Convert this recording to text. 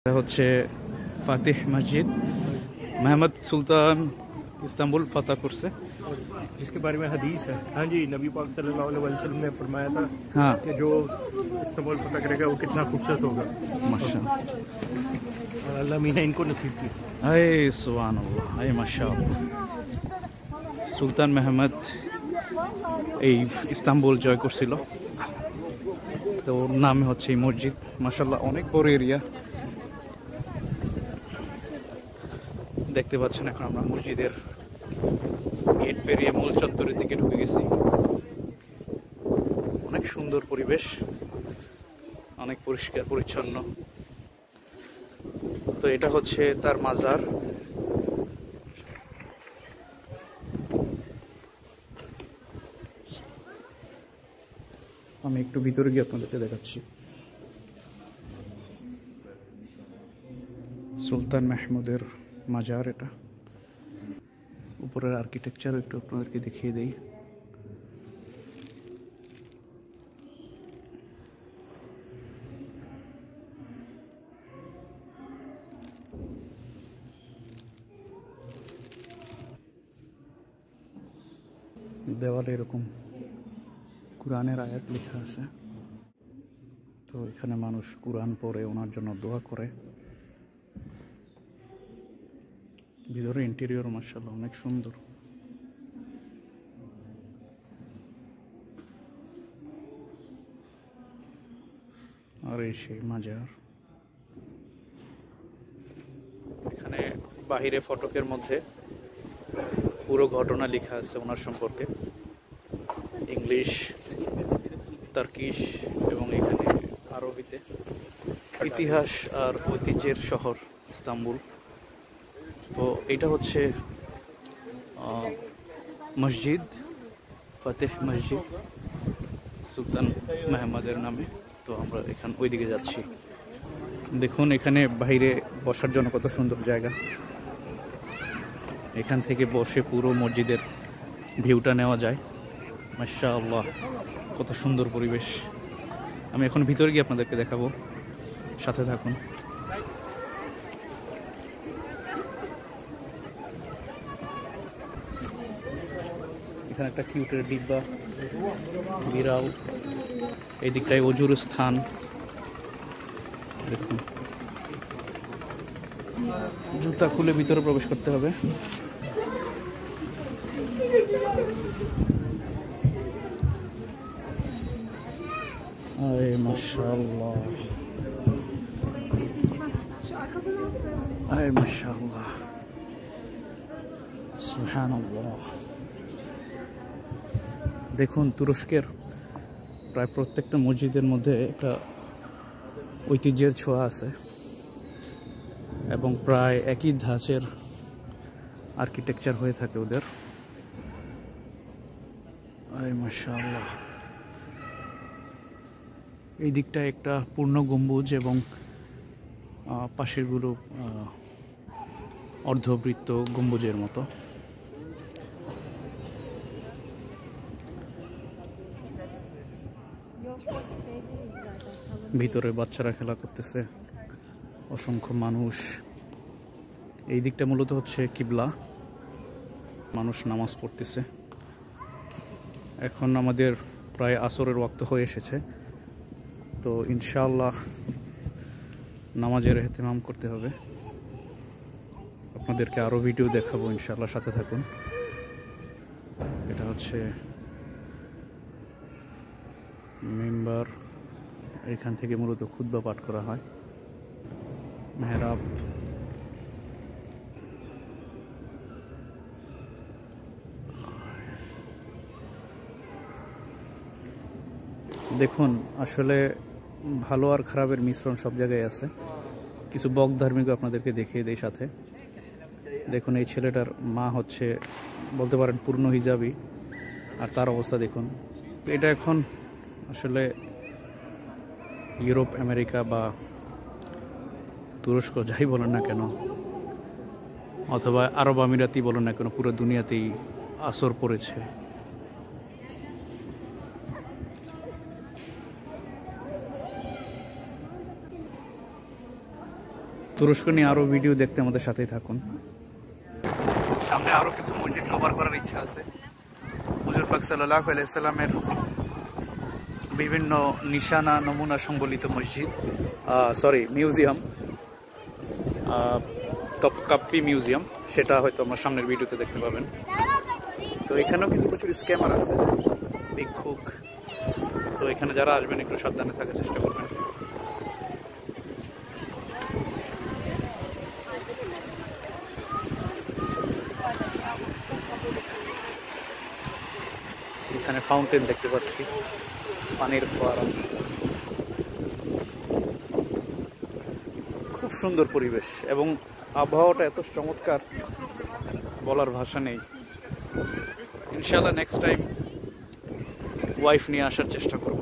এটা হচ্ছে ফাতিহ মসজিদ। मोहम्मद सुल्तान इस्तांबुल फतह करसे, जिसके बारे में हदीस है। हाँ जी, नबी पाक सल्लल्लाहु अलैहि वसल्लम ने फरमाया था हाँ कि जो इस्तांबुल फतह करेगा वो कितना खूबसूरत होगा। माशाअल्लाह, और अल्लाह मीना इनको नसीब की। अरे सुभान अल्लाह, अरे माशाअल्लाह। सुल्तान मेहमद এই ইস্তাম্বুল জয় করছিল, তো ওর নামে হচ্ছে এই মসজিদ। মাশাআল্লাহ অনেক বড় এরিয়া দেখতে পাচ্ছেন। এখন আমরা মসজিদের গেট পেরিয়ে মূল চত্বরের দিকে ঢুকে গেছি। অনেক সুন্দর পরিবেশ, অনেক পরিষ্কার পরিচ্ছন্ন। তো এটা হচ্ছে তার মাজার। আমি একটু ভিতরে গিয়ে আপনাদেরকে দেখাচ্ছি। সুলতান মাহমুদের মাজার এটা। উপরের আর্কিটেকচার একটু আপনাদেরকে দেখিয়ে দেই। দেওয়ালে এরকম কুরআনের আয়াত লেখা আছে। তো এখানে মানুষ কুরআন পড়ে ওনার জন্য দোয়া করে। ভিতরে ইন্টেরিয়র মাশাআল্লাহ অনেক সুন্দর। আর এই সেই মাজার। এখানে বাহিরে ফটকের মধ্যে পুরো ঘটনা লেখা আছে ওনার সম্পর্কে, ইংলিশ, তার্কিশ এবং এখানে আরবিতে। ইতিহাস আর ঐতিহ্যের শহর ইস্তাম্বুল। তো এটা হচ্ছে মসজিদ, ফাতিহ মসজিদ সুলতান মেহমুদের নামে। তো আমরা এখান ওইদিকে যাচ্ছি। দেখুন এখানে বাইরে বসার জন্য কত সুন্দর জায়গা। এখান থেকে বসে পুরো মসজিদের ভিউটা নেওয়া যায়। মাশাআল্লাহ কত সুন্দর পরিবেশ। আমি এখন ভিতরে গিয়ে আপনাদেরকে দেখাবো, সাথে থাকুন। এখানে একটা কিউটের ডিব্বা, বিড়াল। এই দিকটায় অজুর স্থান। দেখুন জুতা খুলে ভিতরে প্রবেশ করতে হবে। আরে মাশাআল্লাহ, আরে মাশাআল্লাহ, সুবহানাল্লাহ। দেখুন তুরস্কের প্রায় প্রত্যেকটা মসজিদের মধ্যে একটা ঐতিহ্যের ছোঁয়া আছে এবং প্রায় একই ধাঁচের আর্কিটেকচার হয়ে থাকে ওদের। আরে মাশাআল্লাহ। এই দিকটা একটা পূর্ণ গম্বুজ এবং পাশেরগুলো অর্ধবৃত্ত গম্বুজের মতো। ভিতরে বাচ্চারা খেলা করতেছে, অসংখ্য মানুষ। এই দিকটা মূলত হচ্ছে কিবলা, মানুষ নামাজ পড়তেছে। এখন আমাদের প্রায় আসরের ওয়াক্ত হয়ে এসেছে, তো ইনশাআল্লাহ নামাজের ইহতিমাম করতে হবে। আপনাদেরকে আরও ভিডিও দেখাবো ইনশাআল্লাহ, সাথে থাকুন। এটা হচ্ছে মেম্বার, এখান থেকে মূলত খুতবা পাঠ করা হয়। মেহরাব, দেখুন আসলে ভালো আর খারাপের মিশ্রণ সব জায়গায় আছে। কিছু বক ধার্মিকও আপনাদেরকে দেখিয়ে দেয় সাথে। দেখুন এই ছেলেটার মা হচ্ছে বলতে পারেন পূর্ণ হিজাবি, আর তার অবস্থা দেখুন। এটা এখন আসলে ইউরোপ, আমেরিকা বা তুরস্ক যাই বলেন না কেন, অথবা আরব আমিরাতি বলেন না কেন, পুরো দুনিয়াতেই আসর পড়েছে। তুরস্ক নিয়ে আরও ভিডিও দেখতে আমাদের সাথেই থাকুন। সামনে আরও কিছু মসজিদ কভার করার ইচ্ছা আছে। হুজুর পাক সাল্লাল্লাহু আলাইহি সাল্লামের বিভিন্ন নিশানা নমুনা সংবলিত মসজিদ, মিউজিয়াম, তপকাপ্পি মিউজিয়াম, সেটা হয়তো আমার সামনের ভিডিওতে দেখতে পাবেন। তো এখানেও কিন্তু প্রচুর স্ক্যামার আছে, ভিক্ষুক। তো এখানে যারা আসবেন একটু সাবধানে থাকার চেষ্টা করবেন। এখানে ফাউন্টেন দেখতে পাচ্ছি, পানির ফোয়ারা, খুব সুন্দর পরিবেশ এবং আবহাওয়াটা এত চমৎকার, বলার ভাষা নেই। ইনশাআল্লাহ নেক্সট টাইম ওয়াইফ নিয়ে আসার চেষ্টা করব।